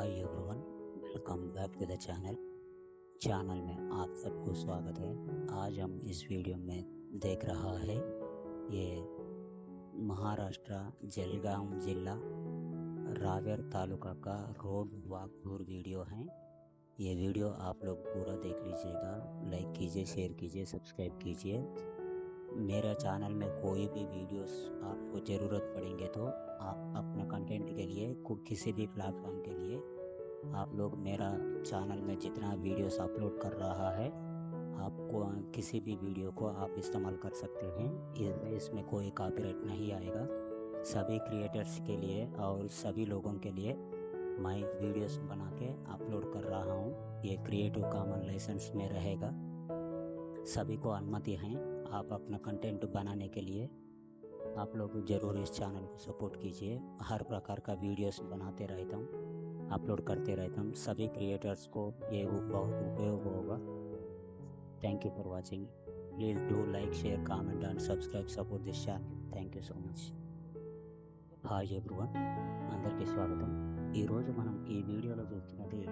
Hi everyone, welcome back to the channel में आप सबको स्वागत है। आज हम इस वीडियो में देख रहा है ये महाराष्ट्र जलगांव जिला रावेर तालुका का रोड वॉक टूर वीडियो है। ये वीडियो आप लोग पूरा देख लीजिएगा, लाइक कीजिए, शेयर कीजिए, सब्सक्राइब कीजिए। मेरा चैनल में कोई भी वीडियोस आपको ज़रूरत पड़ेंगे तो आप अपना कंटेंट के लिए किसी भी प्लेटफॉर्म के लिए आप लोग मेरा चैनल में जितना वीडियोस अपलोड कर रहा है आपको किसी भी वीडियो को आप इस्तेमाल कर सकते हैं। इसमें कोई कॉपीराइट नहीं आएगा। सभी क्रिएटर्स के लिए और सभी लोगों के लिए मैं वीडियोस बना के अपलोड कर रहा हूँ। ये क्रिएटिव कॉमन लाइसेंस में रहेगा। सभी को अनुमति है। आप अपना कंटेंट बनाने के लिए आप लोग ज़रूर इस चैनल को सपोर्ट कीजिए। हर प्रकार का वीडियोस बनाते रहता हूँ, अपलोड करते रहता हूँ। सभी क्रिएटर्स को ये बहुत उपयोग होगा। Thank you for watching. Please do like, share, comment and subscribe support this channel. Thank you so much. Hi everyone, అందరికీ స్వాగతం. ఈరోజు మనం ఈ వీడియోలో చూస్తున్నది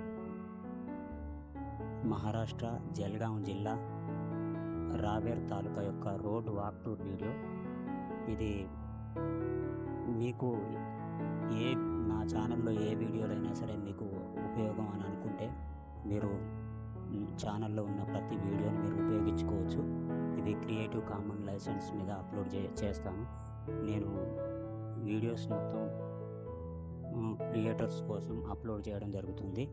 మహారాష్ట్ర జల్గాం జిల్లా రావేర్ తాలూకా యొక్క రోడ్ వాక్ టూర్ వీడియో. ఇది మీకు నా ఛానల్లో ఏ వీడియోలైనా సరే మీకు ఉపయోగం అని అనుకుంటే మీరు ఛానల్లో ఉన్న ప్రతి వీడియోని మీరు ఉపయోగించుకోవచ్చు. ఇది క్రియేటివ్ కామన్ లైసెన్స్ మీద అప్లోడ్ చేస్తాను. నేను వీడియోస్ మొత్తం క్రియేటర్స్ కోసం అప్లోడ్ చేయడం జరుగుతుంది.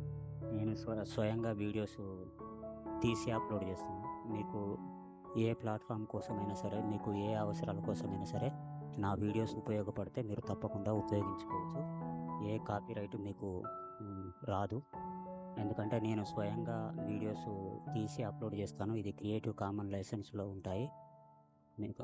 నేను స్వయంగా వీడియోస్ తీసి అప్లోడ్ చేస్తాను. మీకు ఏ ప్లాట్ఫామ్ కోసమైనా సరే, మీకు ఏ అవసరాల కోసమైనా సరే నా వీడియోస్ ఉపయోగపడితే మీరు తప్పకుండా ఉపయోగించుకోవచ్చు. ఏ కాపీరైట్ మీకు రాదు. ఎందుకంటే నేను స్వయంగా వీడియోస్ తీసి అప్లోడ్ చేస్తాను. ఇది క్రియేటివ్ కామన్ లైసెన్స్లో ఉంటాయి. మీకు